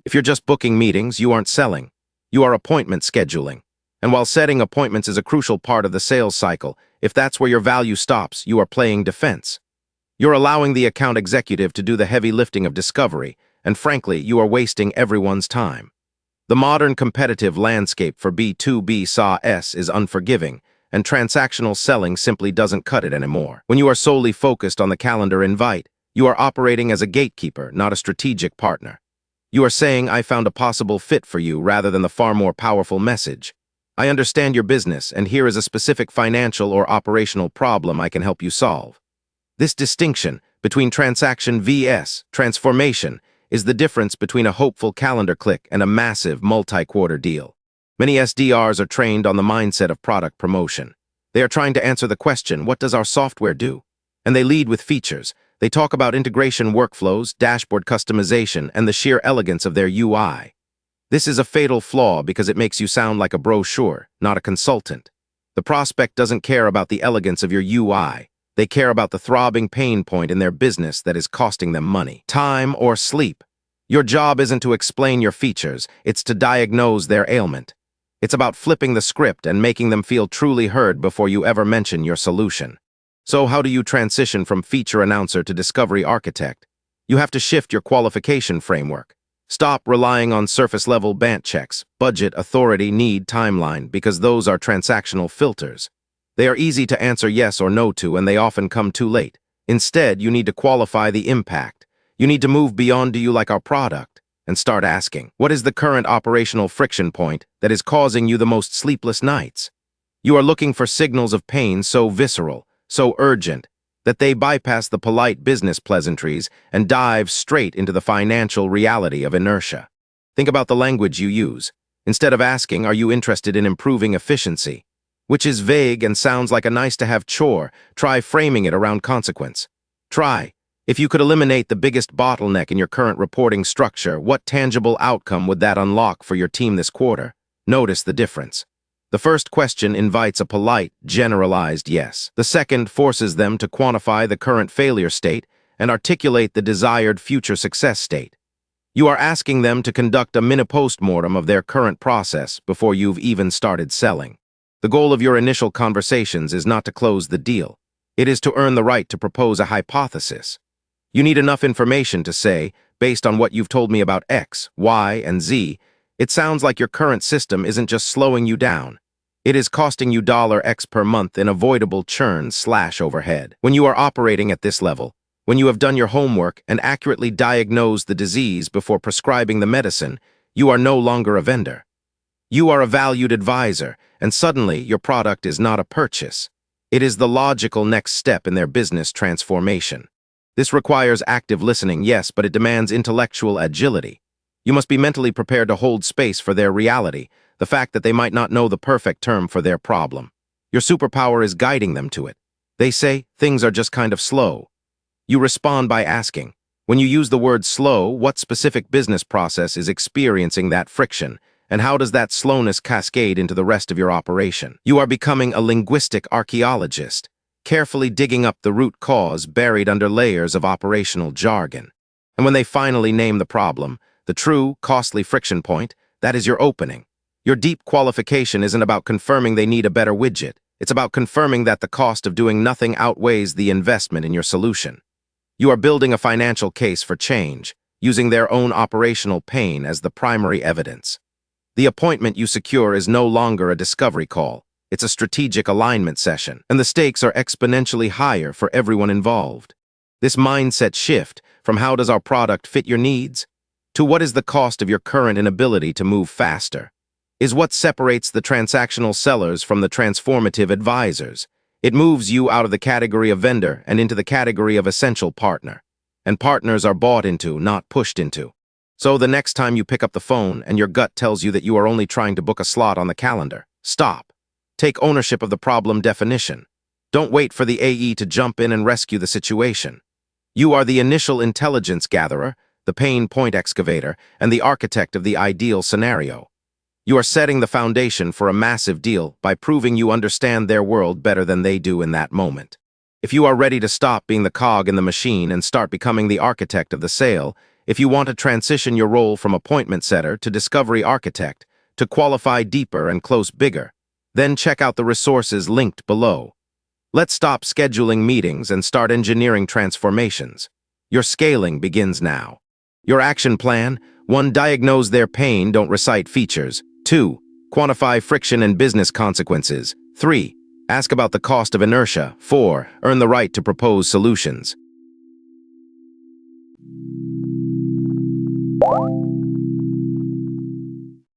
If you're just booking meetings, you aren't selling. You are appointment scheduling. And while setting appointments is a crucial part of the sales cycle, if that's where your value stops, you are playing defense. You're allowing the account executive to do the heavy lifting of discovery, and frankly, you are wasting everyone's time. The modern competitive landscape for B2B SaaS is unforgiving, and transactional selling simply doesn't cut it anymore. When you are solely focused on the calendar invite, you are operating as a gatekeeper, not a strategic partner. You are saying, "I found a possible fit for you," rather than the far more powerful message. "I understand your business, and here is a specific financial or operational problem I can help you solve." This distinction between transaction vs. transformation is the difference between a hopeful calendar click and a massive multi-quarter deal. Many SDRs are trained on the mindset of product promotion. They are trying to answer the question, "What does our software do?" And they lead with features. They talk about integration workflows, dashboard customization, and the sheer elegance of their UI. This is a fatal flaw because it makes you sound like a brochure, not a consultant. The prospect doesn't care about the elegance of your UI. They care about the throbbing pain point in their business that is costing them money, time, or sleep. Your job isn't to explain your features, it's to diagnose their ailment. It's about flipping the script and making them feel truly heard before you ever mention your solution. So how do you transition from feature announcer to discovery architect? You have to shift your qualification framework. Stop relying on surface-level BANT checks, budget, authority, need, timeline, because those are transactional filters. They are easy to answer yes or no to, and they often come too late. Instead, you need to qualify the impact. You need to move beyond "do you like our product?" and start asking, what is the current operational friction point that is causing you the most sleepless nights? You are looking for signals of pain so visceral, so urgent, that they bypass the polite business pleasantries and dive straight into the financial reality of inertia. Think about the language you use. Instead of asking, "Are you interested in improving efficiency?" which is vague and sounds like a nice-to-have chore, try framing it around consequence. Try, if you could eliminate the biggest bottleneck in your current reporting structure, what tangible outcome would that unlock for your team this quarter? Notice the difference. The first question invites a polite, generalized yes. The second forces them to quantify the current failure state and articulate the desired future success state. You are asking them to conduct a mini-postmortem of their current process before you've even started selling. The goal of your initial conversations is not to close the deal. It is to earn the right to propose a hypothesis. You need enough information to say, based on what you've told me about X, Y, and Z, it sounds like your current system isn't just slowing you down. It is costing you $X per month in avoidable churn/overhead. When you are operating at this level, when you have done your homework and accurately diagnosed the disease before prescribing the medicine, you are no longer a vendor. You are a valued advisor, and suddenly your product is not a purchase. It is the logical next step in their business transformation. This requires active listening, yes, but it demands intellectual agility. You must be mentally prepared to hold space for their reality, the fact that they might not know the perfect term for their problem. Your superpower is guiding them to it. They say, "Things are just kind of slow." You respond by asking, when you use the word slow, what specific business process is experiencing that friction, and how does that slowness cascade into the rest of your operation? You are becoming a linguistic archaeologist, carefully digging up the root cause buried under layers of operational jargon. And when they finally name the problem, the true, costly friction point, that is your opening. Your deep qualification isn't about confirming they need a better widget. It's about confirming that the cost of doing nothing outweighs the investment in your solution. You are building a financial case for change, using their own operational pain as the primary evidence. The appointment you secure is no longer a discovery call. It's a strategic alignment session, and the stakes are exponentially higher for everyone involved. This mindset shift from "how does our product fit your needs?" to "what is the cost of your current inability to move faster?" is what separates the transactional sellers from the transformative advisors. It moves you out of the category of vendor and into the category of essential partner. And partners are bought into, not pushed into. So the next time you pick up the phone and your gut tells you that you are only trying to book a slot on the calendar, stop. Take ownership of the problem definition. Don't wait for the AE to jump in and rescue the situation. You are the initial intelligence gatherer, the pain point excavator, and the architect of the ideal scenario. You are setting the foundation for a massive deal by proving you understand their world better than they do in that moment. If you are ready to stop being the cog in the machine and start becoming the architect of the sale, If you want to transition your role from appointment setter to discovery architect, to qualify deeper and close bigger, then check out the resources linked below. Let's stop scheduling meetings and start engineering transformations. Your scaling begins now. Your action plan: 1. Diagnose their pain, don't recite features. 2. Quantify friction and business consequences. 3. Ask about the cost of inertia. 4. Earn the right to propose solutions.